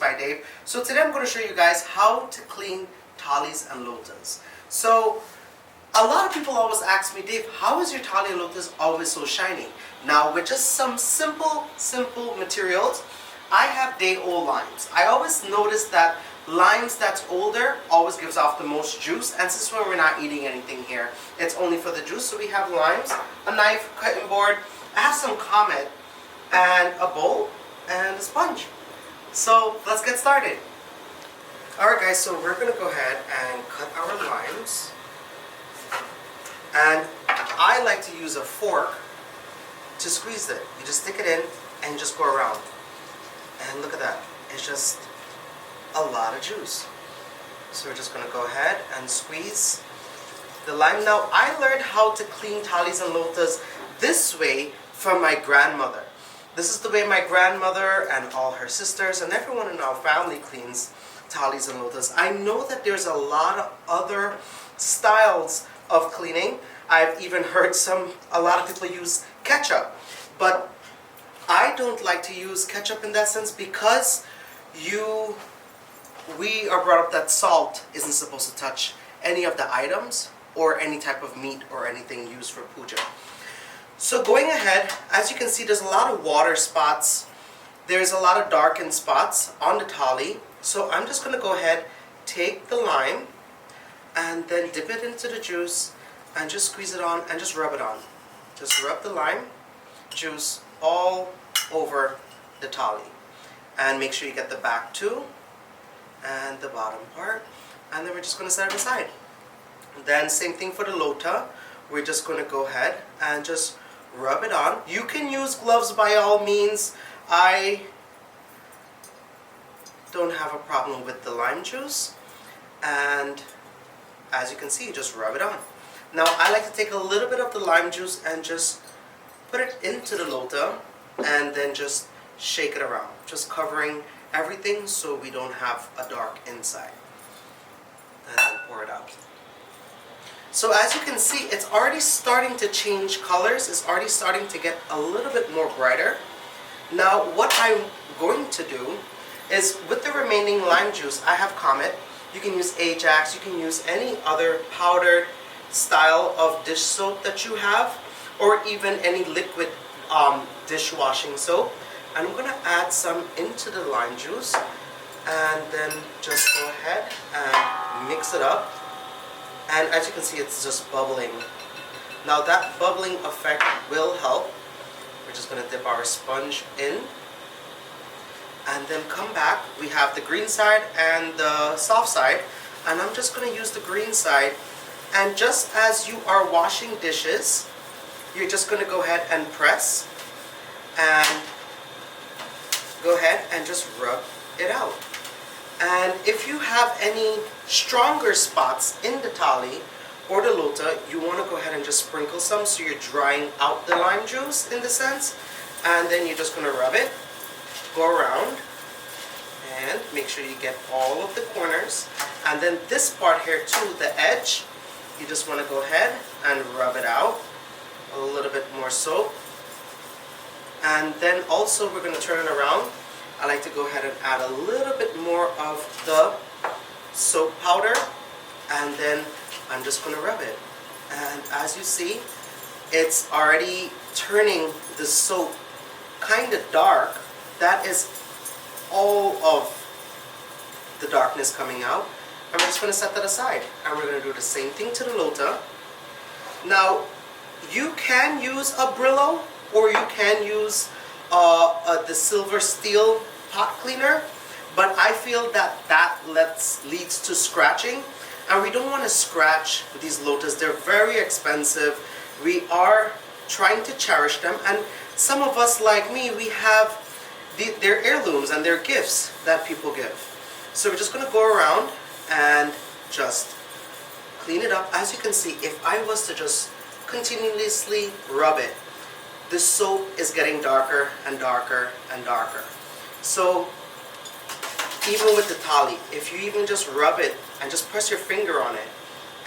by Dave. So today I'm going to show you guys how to clean Taalis and Lotas. So a lot of people always ask me, Dave, how is your Taali and Lotas always so shiny? Now with just some simple materials, I have day-old limes. I always notice that limes that's older always gives off the most juice, and since we're not eating anything here, it's only for the juice. So we have limes, a knife, cutting board, I have some Comet, and a bowl, and a sponge. So let's get started. Alright guys, so we're going to go ahead and cut our limes. And I like to use a fork to squeeze it. You just stick it in and just go around. And look at that. It's just a lot of juice. So we're just going to go ahead and squeeze the lime. Now I learned how to clean Taalis and Lotas this way from my grandmother. This is the way my grandmother and all her sisters and everyone in our family cleans Taalis and Lotas. I know that there's a lot of other styles of cleaning. I've even heard a lot of people use ketchup, but I don't like to use ketchup in that sense because we are brought up that salt isn't supposed to touch any of the items or any type of meat or anything used for puja. So going ahead, as you can see, there's a lot of water spots. There's a lot of darkened spots on the Taali. So I'm just going to go ahead, take the lime, and then dip it into the juice and just squeeze it on and just rub it on. Just rub the lime juice all over the Taali. And make sure you get the back too and the bottom part. And then we're just going to set it aside. Then same thing for the Lota. We're just going to go ahead and just rub it on. You can use gloves by all means. I don't have a problem with the lime juice. And as you can see, just rub it on. Now I like to take a little bit of the lime juice and just put it into the Lota and then just shake it around, just covering everything so we don't have a dark inside. And then pour it out. So as you can see, it's already starting to change colors. It's already starting to get a little bit more brighter. Now what I'm going to do is with the remaining lime juice, I have Comet. You can use Ajax, you can use any other powdered style of dish soap that you have, or even any liquid dishwashing soap. And I'm going to add some into the lime juice and then just go ahead and mix it up. And as you can see, it's just bubbling. Now that bubbling effect will help. We're just going to dip our sponge in and then come back. We have the green side and the soft side, and I'm just going to use the green side. And just as you are washing dishes, you're just going to go ahead and press and go ahead and just rub it out. And if you have any stronger spots in the Taali or the Lota, you want to go ahead and just sprinkle some so you're drying out the lime juice in the sense. And then you're just going to rub it, go around, and make sure you get all of the corners. And then this part here too, the edge, you just want to go ahead and rub it out a little bit more soap. And then also we're going to turn it around. I like to go ahead and add a little bit more of the soap powder, and then I'm just going to rub it. And as you see, it's already turning the soap kind of dark. That is all of the darkness coming out. And we're just going to set that aside. And we're going to do the same thing to the Lota. Now, you can use a Brillo, or you can use the silver steel pot cleaner, but I feel that leads to scratching, and we don't want to scratch these Lotas. They're very expensive. We are trying to cherish them, and some of us like me, we have their heirlooms and their gifts that people give. So we're just going to go around and just clean it up. As you can see, if I was to just continuously rub it, the soap is getting darker and darker and darker. So even with the Taali, if you even just rub it and just press your finger on it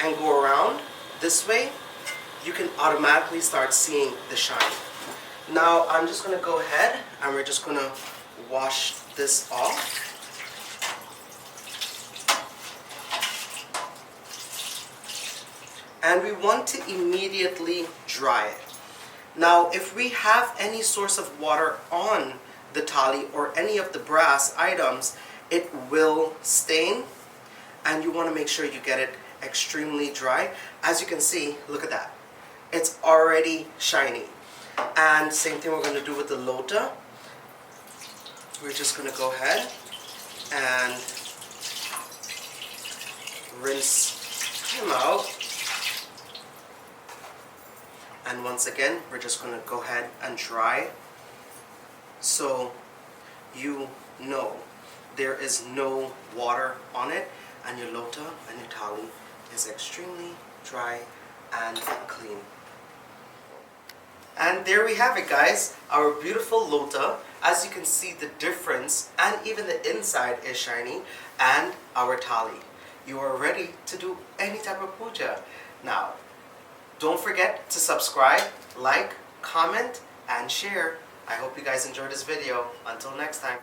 and go around this way, you can automatically start seeing the shine. Now I'm just going to go ahead and we're just going to wash this off. and we want to immediately dry it. Now, if we have any source of water on the taali or any of the brass items, it will stain, and you want to make sure you get it extremely dry. As you can see, look at that. It's already shiny. And same thing we're going to do with the lota. We're just going to go ahead and rinse him out. And once again, we're just going to go ahead and dry, so you know there is no water on it, and your lota and your taali is extremely dry and clean. And there we have it, guys, our beautiful lota. As you can see, the difference, and even the inside is shiny, and our taali. You are ready to do any type of puja. Now, don't forget to subscribe, like, comment, and share. I hope you guys enjoyed this video. Until next time.